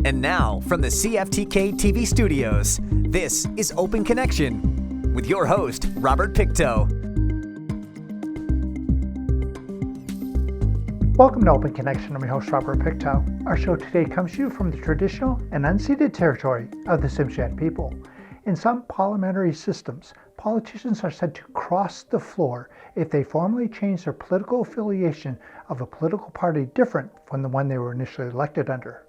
And now, from the CFTK-TV studios, this is Open Connection with your host, Robert Pictou. Welcome to Open Connection. I'm your host, Robert Pictou. Our show today comes to you from the traditional and unceded territory of the Tsimshian people. In some parliamentary systems, politicians are said to cross the floor if they formally change their political affiliation of a political party different from the one they were initially elected under.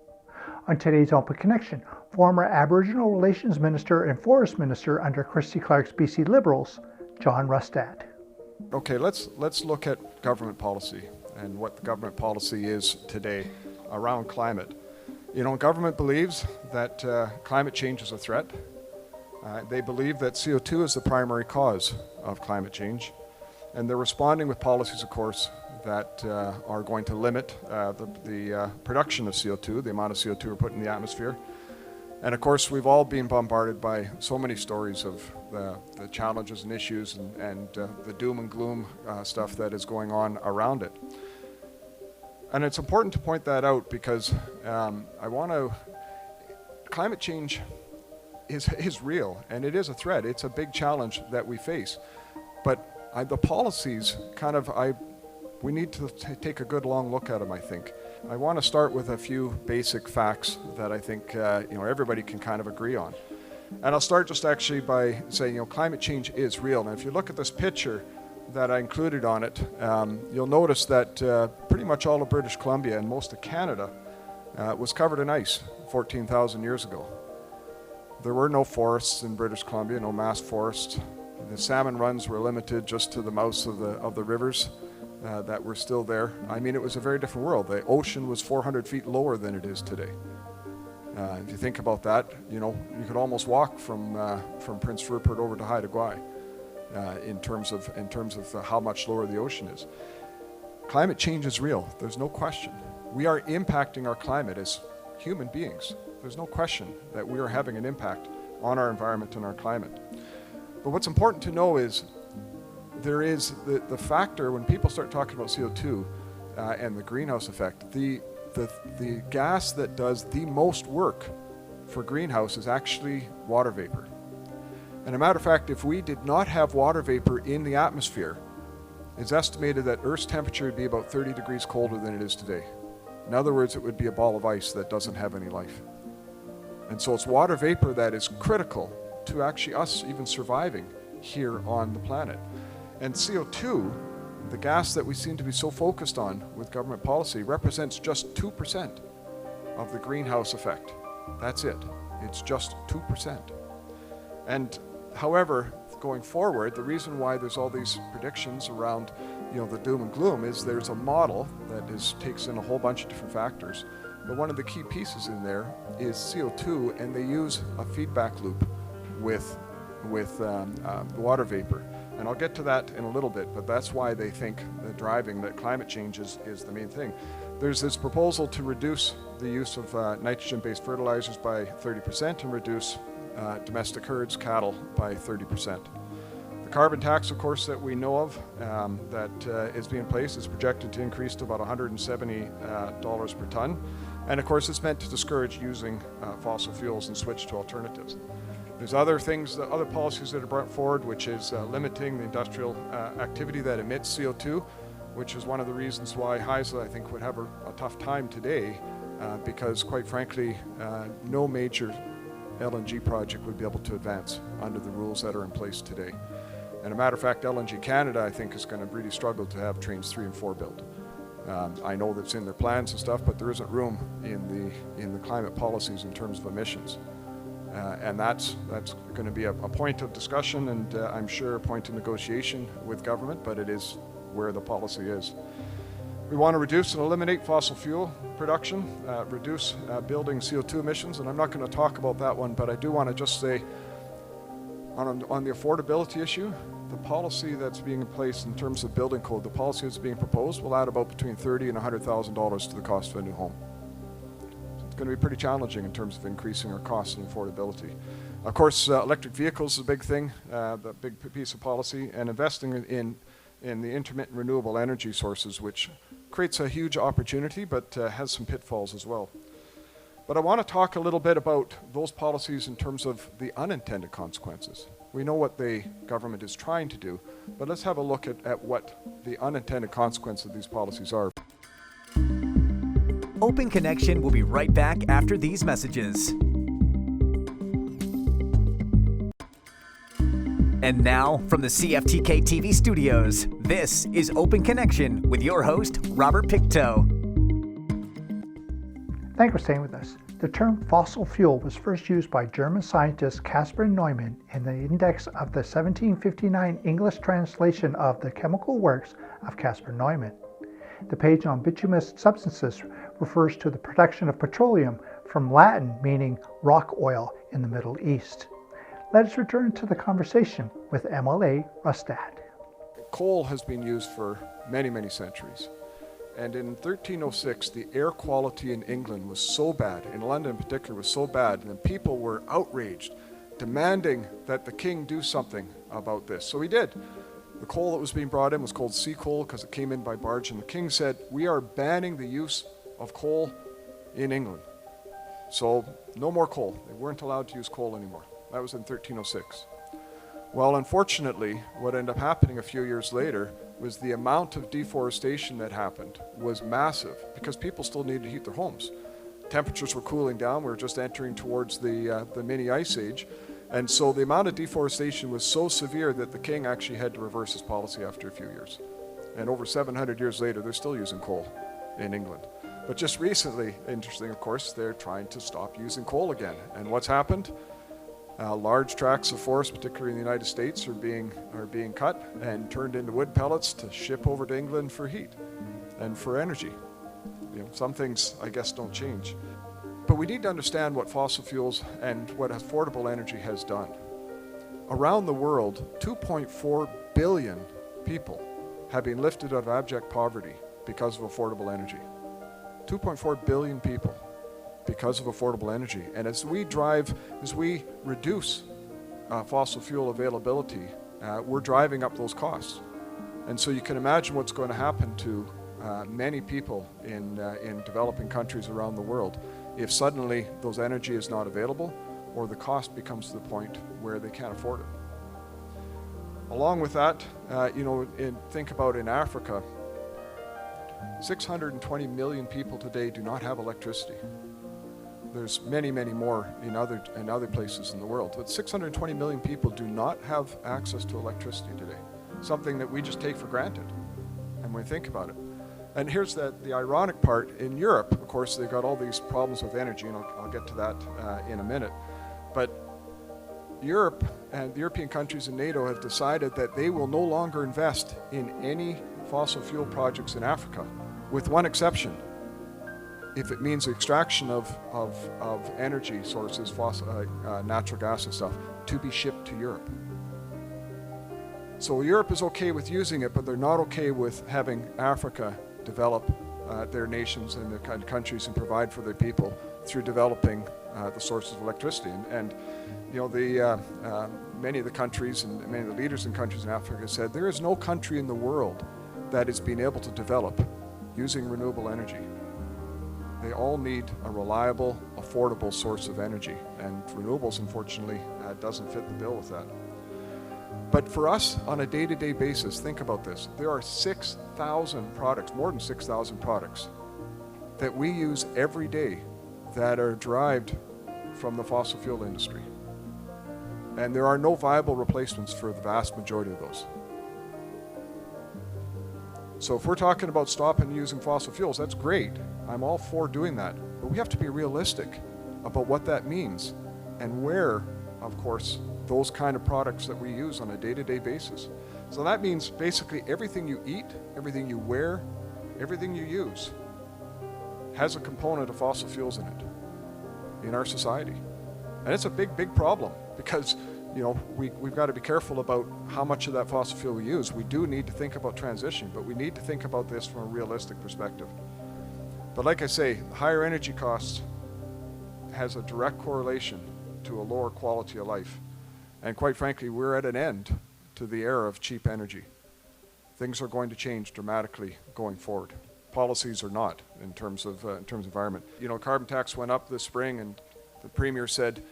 On today's Open Connection, former Aboriginal Relations Minister and Forest Minister under Christy Clark's BC Liberals, John Rustad. Okay, let's look at government policy and what the government policy is today around climate. You know, government believes that climate change is a threat. They believe that CO2 is the primary cause of climate change, and they're responding with policies, of course, that are going to limit the production of CO2, the amount of CO2 we're putting in the atmosphere. And of course, we've all been bombarded by so many stories of the challenges and issues and the doom and gloom stuff that is going on around it. And it's important to point that out because climate change is real, and it is a threat. It's a big challenge that we face. But the policies we need to take a good long look at them, I think. I want to start with a few basic facts that I think everybody can kind of agree on. And I'll start just actually by saying, climate change is real. And if you look at this picture that I included on it, you'll notice that pretty much all of British Columbia and most of Canada was covered in ice 14,000 years ago. There were no forests in British Columbia, no mass forests. The salmon runs were limited just to the mouths of the rivers that were still there. I mean, it was a very different world. The ocean was 400 feet lower than it is today. If you think about that, you could almost walk from Prince Rupert over to Haida Gwaii in terms of how much lower the ocean is. Climate change is real. There's no question. We are impacting our climate as human beings. There's no question that we are having an impact on our environment and our climate. But what's important to know is there is the factor when people start talking about CO2 and the greenhouse effect, the gas that does the most work for greenhouse is actually water vapor. And a matter of fact, if we did not have water vapor in the atmosphere, it's estimated that Earth's temperature would be about 30 degrees colder than it is today. In other words, it would be a ball of ice that doesn't have any life. And so it's water vapor that is critical to actually us even surviving here on the planet. And CO2, the gas that we seem to be so focused on with government policy, represents just 2% of the greenhouse effect. That's it. It's just 2%. And however, going forward, the reason why there's all these predictions around the doom and gloom is there's a model that takes in a whole bunch of different factors. But one of the key pieces in there is CO2, and they use a feedback loop with water vapor. And I'll get to that in a little bit, but that's why they think that climate change is the main thing. There's this proposal to reduce the use of nitrogen-based fertilizers by 30% and reduce domestic herds, cattle, by 30%. The carbon tax, of course, that we know of that is being placed is projected to increase to about $170 per ton. And of course, it's meant to discourage using fossil fuels and switch to alternatives. There's other policies that are brought forward, which is limiting the industrial activity that emits CO2, which is one of the reasons why HISA, I think, would have a tough time today, because quite frankly, no major LNG project would be able to advance under the rules that are in place today. And a matter of fact, LNG Canada, I think, is going to really struggle to have trains 3 and 4 built. I know that's in their plans and stuff, but there isn't room in the climate policies in terms of emissions. And that's going to be a point of discussion and I'm sure a point of negotiation with government, but it is where the policy is. We want to reduce and eliminate fossil fuel production, reduce building CO2 emissions, and I'm not going to talk about that one, but I do want to just say on the affordability issue, the policy that's being in place in terms of building code, the policy that's being proposed will add about between $30,000 and $100,000 to the cost of a new home. It's going to be pretty challenging in terms of increasing our costs and affordability. Of course, electric vehicles is a big thing, the big piece of policy, and investing in the intermittent renewable energy sources, which creates a huge opportunity but has some pitfalls as well. But I want to talk a little bit about those policies in terms of the unintended consequences. We know what the government is trying to do, but let's have a look at what the unintended consequences of these policies are. Open Connection will be right back after these messages. And now, from the CFTK-TV studios, this is Open Connection with your host, Robert Pictou. Thanks for staying with us. The term fossil fuel was first used by German scientist Caspar Neumann in the index of the 1759 English translation of The Chemical Works of Caspar Neumann. The page on bituminous substances refers to the production of petroleum, from Latin meaning rock oil in the Middle East. Let us return to the conversation with MLA Rustad. Coal has been used for many, many centuries. And in 1306, the air quality in England was so bad, in London in particular, was so bad, and people were outraged, demanding that the king do something about this. So he did. The coal that was being brought in was called sea coal because it came in by barge, and the king said, "We are banning the use of coal in England." So no more coal. They weren't allowed to use coal anymore. That was in 1306. Well, unfortunately, what ended up happening a few years later was the amount of deforestation that happened was massive because people still needed to heat their homes. Temperatures were cooling down. We were just entering towards the mini ice age. And so the amount of deforestation was so severe that the king actually had to reverse his policy after a few years. And over 700 years later, they're still using coal in England. But just recently, interesting of course, they're trying to stop using coal again. And what's happened? Large tracts of forest, particularly in the United States, are being cut and turned into wood pellets to ship over to England for heat and for energy. You know, some things, I guess, don't change. But we need to understand what fossil fuels and what affordable energy has done. Around the world, 2.4 billion people have been lifted out of abject poverty because of affordable energy. 2.4 billion people. Because of affordable energy. And as we reduce fossil fuel availability, we're driving up those costs. And so you can imagine what's going to happen to many people in developing countries around the world if suddenly those energy is not available or the cost becomes to the point where they can't afford it. Along with that, think about in Africa, 620 million people today do not have electricity. There's many, many more in other places in the world. But 620 million people do not have access to electricity today, something that we just take for granted. And when we think about it. And here's the ironic part. In Europe, of course, they've got all these problems with energy, and I'll get to that in a minute. But Europe and the European countries in NATO have decided that they will no longer invest in any fossil fuel projects in Africa, with one exception. If it means extraction of energy sources, natural gas and stuff, to be shipped to Europe. So Europe is okay with using it, but they're not okay with having Africa develop their nations and their countries and provide for their people through developing the sources of electricity. And many of the countries and many of the leaders in countries in Africa said there is no country in the world that has been able to develop using renewable energy. They all need a reliable, affordable source of energy, and renewables, unfortunately, doesn't fit the bill with that. But for us, on a day-to-day basis, think about this. There are 6,000 products, more than 6,000 products, that we use every day that are derived from the fossil fuel industry. And there are no viable replacements for the vast majority of those. So if we're talking about stopping using fossil fuels, that's great. I'm all for doing that. But we have to be realistic about what that means and where, of course, those kind of products that we use on a day-to-day basis. So that means basically everything you eat, everything you wear, everything you use has a component of fossil fuels in it in our society. And it's a big, big problem because we've got to be careful about how much of that fossil fuel we use. We do need to think about transition, but we need to think about this from a realistic perspective. But like I say, higher energy costs has a direct correlation to a lower quality of life. And quite frankly, we're at an end to the era of cheap energy. Things are going to change dramatically going forward. policies or not in terms of environment. You know, carbon tax went up this spring, and the Premier said,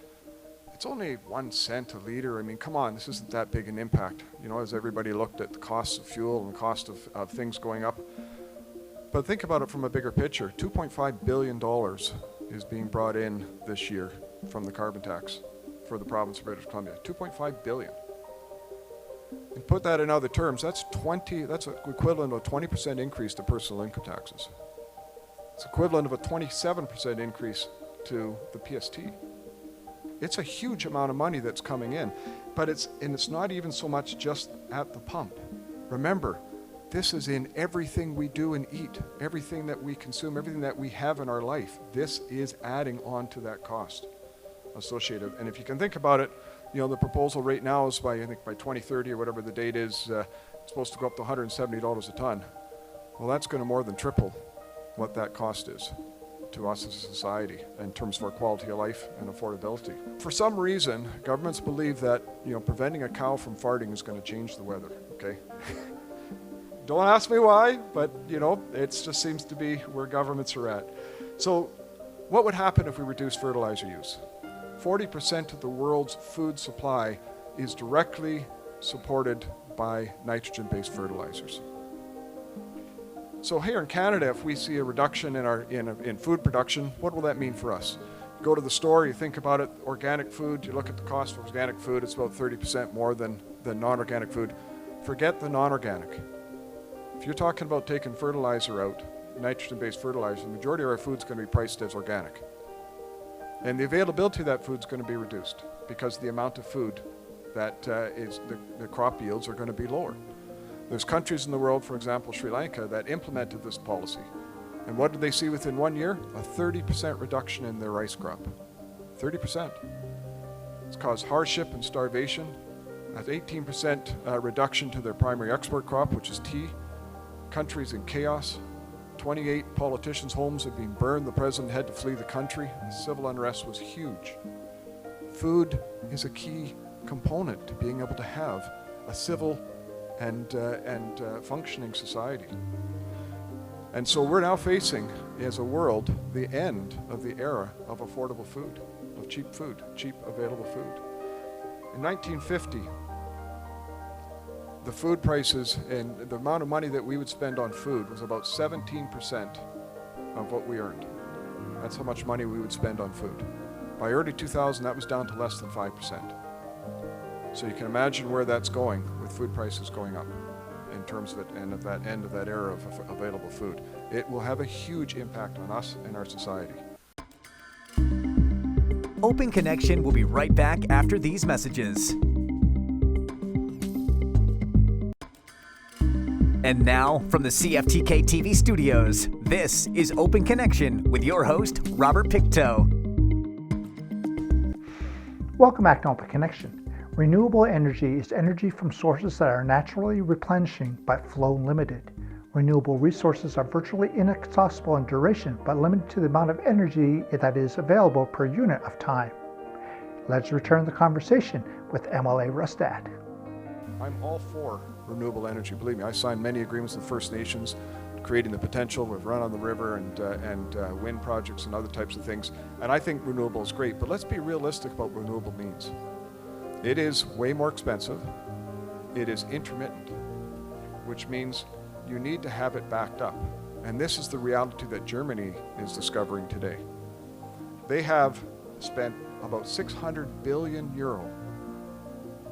it's only 1 cent a litre. I mean, come on, this isn't that big an impact. You know, as everybody looked at the costs of fuel and the cost of things going up. But think about it from a bigger picture. $2.5 billion is being brought in this year from the carbon tax for the province of British Columbia. $2.5 billion. And put that in other terms, that's equivalent of a 20% increase to personal income taxes. It's equivalent of a 27% increase to the PST. It's a huge amount of money that's coming in, but it's not even so much just at the pump. Remember, this is in everything we do and eat, everything that we consume, everything that we have in our life. This is adding on to that cost associated. And if you can think about it, you know, the proposal right now is I think by 2030 or whatever the date is, it's supposed to go up to $170 a ton. Well, that's going to more than triple what that cost is to us as a society in terms of our quality of life and affordability. For some reason, governments believe that, you know, preventing a cow from farting is going to change the weather, okay? Don't ask me why, but, you know, it just seems to be where governments are at. So what would happen if we reduced fertilizer use? 40% of the world's food supply is directly supported by nitrogen-based fertilizers. So here in Canada, if we see a reduction in food production, what will that mean for us? Go to the store, you think about it, organic food, you look at the cost of organic food, it's about 30% more than non-organic food. Forget the non-organic. If you're talking about taking fertilizer out, nitrogen-based fertilizer, the majority of our food's going to be priced as organic. And the availability of that food's going to be reduced because the amount of food that the crop yields are going to be lower. There's countries in the world, for example, Sri Lanka, that implemented this policy. And what did they see within 1 year? A 30% reduction in their rice crop. 30%. It's caused hardship and starvation. An 18% reduction to their primary export crop, which is tea. Country's in chaos. 28 politicians' homes have been burned. The president had to flee the country. The civil unrest was huge. Food is a key component to being able to have a civil and functioning society. And so we're now facing, as a world, the end of the era of affordable food, of cheap food, cheap available food. In 1950, the food prices and the amount of money that we would spend on food was about 17% of what we earned. That's how much money we would spend on food. By early 2000, that was down to less than 5%. So you can imagine where that's going with food prices going up in terms of it and at that end of that era of available food. It will have a huge impact on us and our society. Open Connection will be right back after these messages. And now, from the CFTK-TV studios, this is Open Connection with your host, Robert Pictou. Welcome back to Open Connection. Renewable energy is energy from sources that are naturally replenishing but flow limited. Renewable resources are virtually inexhaustible in duration but limited to the amount of energy that is available per unit of time. Let's return the conversation with MLA Rustad. I'm all for renewable energy. Believe me, I signed many agreements with First Nations, creating the potential with Run on the River and wind projects and other types of things. And I think renewable is great, but let's be realistic about what renewable means. It is way more expensive. It is intermittent, which means you need to have it backed up. And this is the reality that Germany is discovering today. They have spent about 600 billion euro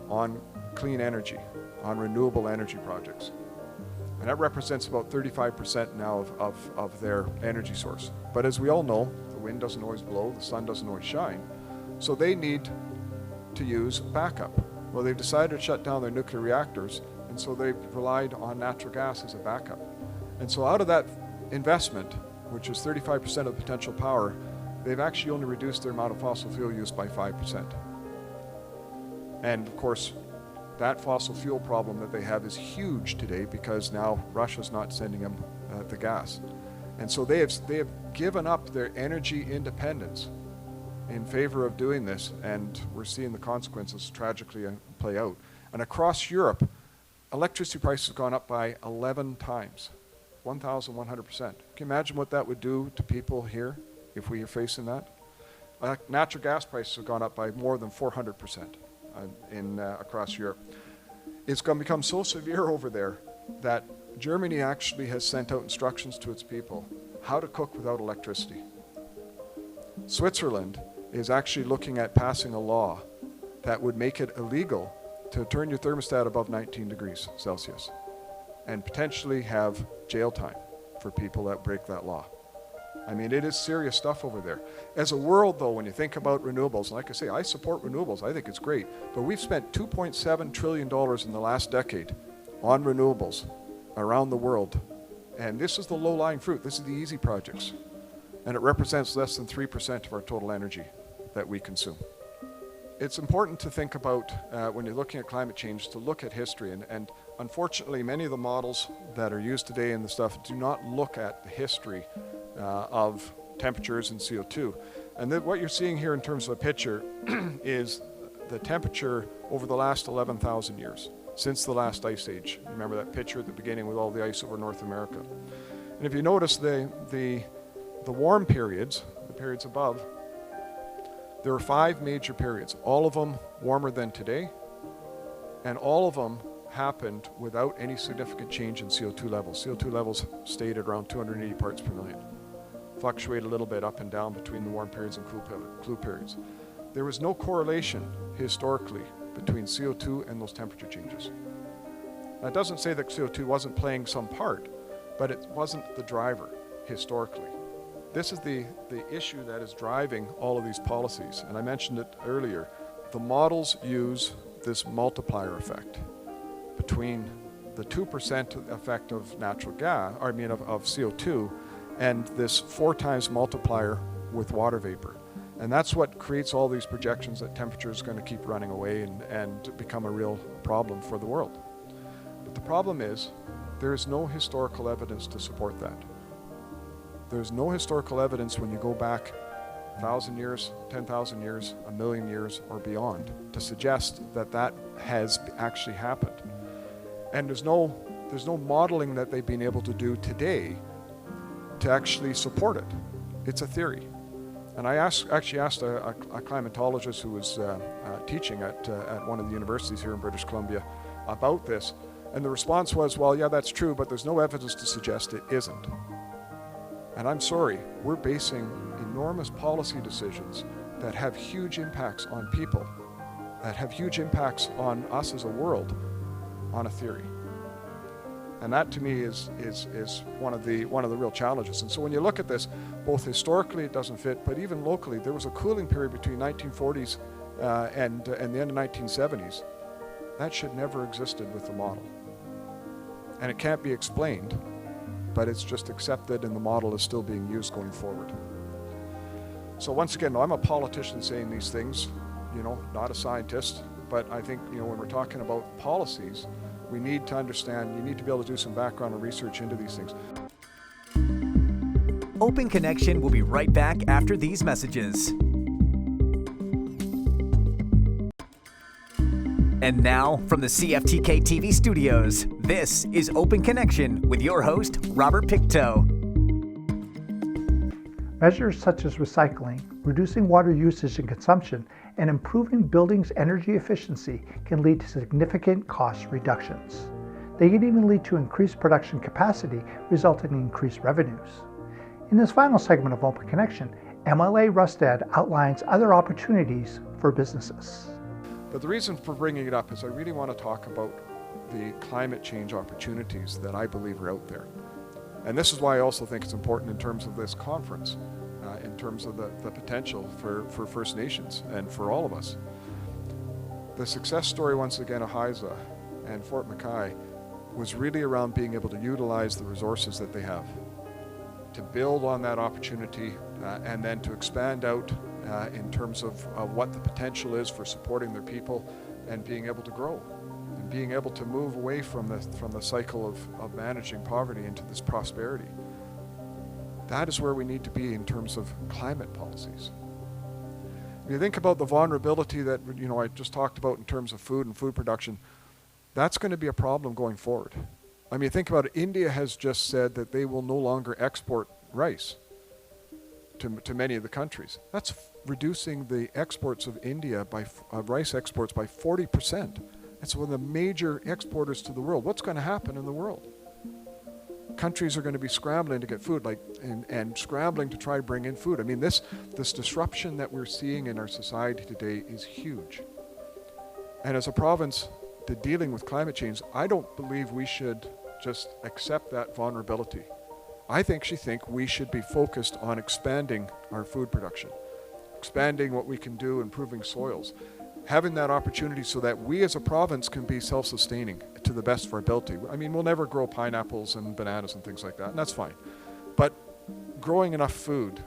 on clean energy, on renewable energy projects. And that represents about 35% now of their energy source. But as we all know, the wind doesn't always blow, the sun doesn't always shine. So they need to use backup. Well, they've decided to shut down their nuclear reactors, and so they've relied on natural gas as a backup. And so out of that investment, which is 35% of the potential power, they've actually only reduced their amount of fossil fuel use by 5%. And of course, that fossil fuel problem that they have is huge today because now Russia's not sending them the gas. And so they have given up their energy independence in favor of doing this, and we're seeing the consequences tragically play out. And across Europe, electricity prices have gone up by 11 times. 1,100%. Can you imagine what that would do to people here if we are facing that? Natural gas prices have gone up by more than 400% across Europe. It's going to become so severe over there that Germany actually has sent out instructions to its people how to cook without electricity. Switzerland is actually looking at passing a law that would make it illegal to turn your thermostat above 19 degrees Celsius and potentially have jail time for people that break that law. I mean, it is serious stuff over there. As a world, though, when you think about renewables, like I say, I support renewables. I think it's great. But we've spent $2.7 trillion in the last decade on renewables around the world. And this is the low-lying fruit. This is the easy projects. And it represents less than 3% of our total energy that we consume. It's important to think about, when you're looking at climate change, to look at history. And unfortunately, many of the models that are used today in the stuff do not look at the history of temperatures and CO2. And what you're seeing here in terms of a picture is the temperature over the last 11,000 years, since the last ice age. Remember that picture at the beginning with all the ice over North America. And if you notice the warm periods, the periods above, there are 5 major periods, all of them warmer than today, and all of them happened without any significant change in CO2 levels. CO2 levels stayed at around 280 parts per million. Fluctuate a little bit up and down between the warm periods and cool periods. There was no correlation historically between CO2 and those temperature changes. That doesn't say that CO2 wasn't playing some part, but it wasn't the driver historically. This is the issue that is driving all of these policies, and I mentioned it earlier. The models use this multiplier effect between the 2% effect of natural gas, of CO2, and this 4 times multiplier with water vapor. And that's what creates all these projections that temperature is going to keep running away and become a real problem for the world. But the problem is, there is no historical evidence to support that. There's no historical evidence when you go back 1,000 years, 10,000 years, 1,000,000 years, or beyond to suggest that that has actually happened. And there's no modeling that they've been able to do today to actually support it. It's a theory. And I actually asked a climatologist who was teaching at one of the universities here in British Columbia about this, and the response was, well, yeah, that's true, but there's no evidence to suggest it isn't. And I'm sorry, we're basing enormous policy decisions that have huge impacts on people, that have huge impacts on us as a world, on a theory. And that to me is one of the real challenges. And so when you look at this, both historically it doesn't fit, but even locally, there was a cooling period between 1940s and the end of 1970s. That should never existed with the model. And it can't be explained, but it's just accepted and the model is still being used going forward. So once again, I'm a politician saying these things, not a scientist, but I think, when we're talking about policies, we need to understand, you need to be able to do some background and research into these things. Open Connection will be right back after these messages. And now, from the CFTK-TV studios, this is Open Connection with your host, Robert Pictou. Measures such as recycling, reducing water usage and consumption, and improving buildings' energy efficiency can lead to significant cost reductions. They can even lead to increased production capacity, resulting in increased revenues. In this final segment of Open Connection, MLA Rustad outlines other opportunities for businesses. But the reason for bringing it up is I really want to talk about the climate change opportunities that I believe are out there. And this is why I also think it's important in terms of this conference, in terms of the potential for First Nations and for all of us. The success story, once again, of HISA and Fort McKay was really around being able to utilize the resources that they have, to build on that opportunity and then to expand out in terms of what the potential is for supporting their people and being able to grow and being able to move away from the cycle of managing poverty into this prosperity. That is where we need to be in terms of climate policies. If you think about the vulnerability that I just talked about in terms of food and food production, that's going to be a problem going forward. I mean, think about it. India has just said that they will no longer export rice to many of the countries. That's reducing the exports of India by rice exports by 40%. That's one of the major exporters to the world. What's going to happen in the world? Countries are going to be scrambling to get food, and scrambling to try to bring in food. I mean, this disruption that we're seeing in our society today is huge. And as a province, dealing with climate change, I don't believe we should just accept that vulnerability. I think we should be focused on expanding our food production, expanding what we can do, improving soils, having that opportunity so that we as a province can be self-sustaining to the best of our ability. I mean, we'll never grow pineapples and bananas and things like that, and that's fine. But growing enough food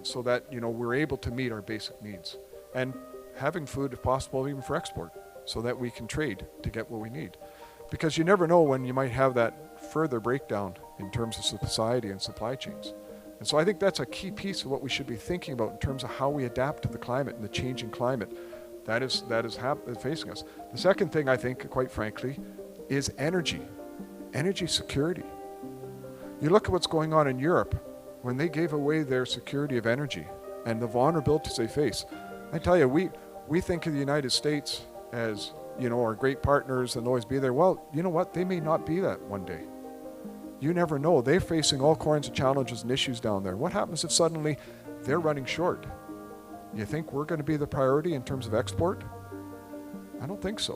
so that, we're able to meet our basic needs, and having food, if possible, even for export, so that we can trade to get what we need. Because you never know when you might have that further breakdown in terms of society and supply chains. And so I think that's a key piece of what we should be thinking about in terms of how we adapt to the climate and the changing climate that is facing us. The second thing, I think, quite frankly, is energy security. You look at what's going on in Europe when they gave away their security of energy and the vulnerabilities they face. I tell you, we think of the United States as, our great partners and always be there. Well, you know what? They may not be that one day. You never know. They're facing all kinds of challenges and issues down there. What happens if suddenly they're running short? You think we're going to be the priority in terms of export? I don't think so.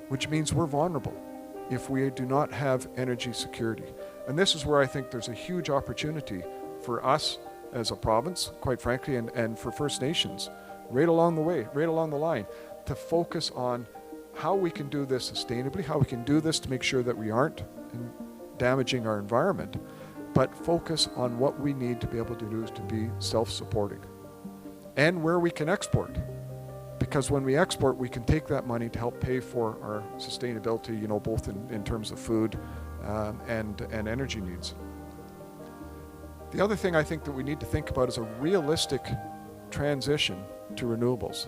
Which means we're vulnerable if we do not have energy security. And this is where I think there's a huge opportunity for us as a province, quite frankly, and for First Nations, right along the line, to focus on how we can do this sustainably, how we can do this to make sure that we aren't damaging our environment, but focus on what we need to be able to do is to be self-supporting. And where we can export. Because when we export, we can take that money to help pay for our sustainability, both in terms of food and energy needs. The other thing I think that we need to think about is a realistic transition to renewables.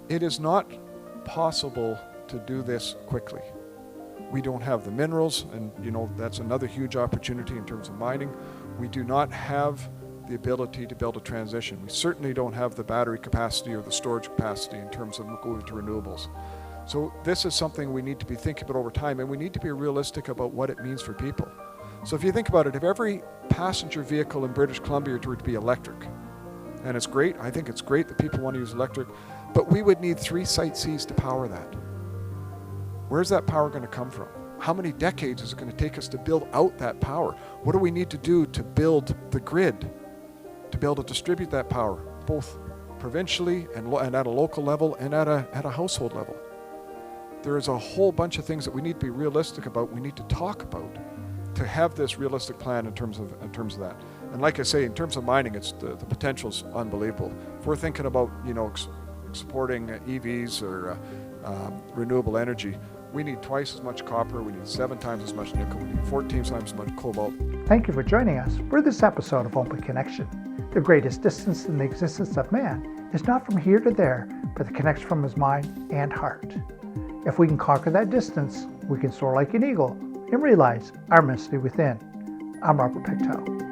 It is not possible to do this quickly. We don't have the minerals, and that's another huge opportunity in terms of mining. We do not have the ability to build a transition. We certainly don't have the battery capacity or the storage capacity in terms of going to renewables. So this is something we need to be thinking about over time, and we need to be realistic about what it means for people. So if you think about it, if every passenger vehicle in British Columbia were to be electric, and it's great, I think it's great that people want to use electric, but we would need 3 Site Cs to power that. Where's that power going to come from? How many decades is it going to take us to build out that power? What do we need to do to build the grid, to be able to distribute that power, both provincially and at a local level and at a household level? There is a whole bunch of things that we need to be realistic about, we need to talk about, to have this realistic plan in terms of that. And like I say, in terms of mining, it's the potential is unbelievable. If we're thinking about supporting EVs or renewable energy, we need twice as much copper, we need 7 times as much nickel, we need 14 times as much cobalt. Thank you for joining us for this episode of Open Connection. The greatest distance in the existence of man is not from here to there, but the connection from his mind and heart. If we can conquer that distance, we can soar like an eagle and realize our immensity within. I'm Robert Pictou.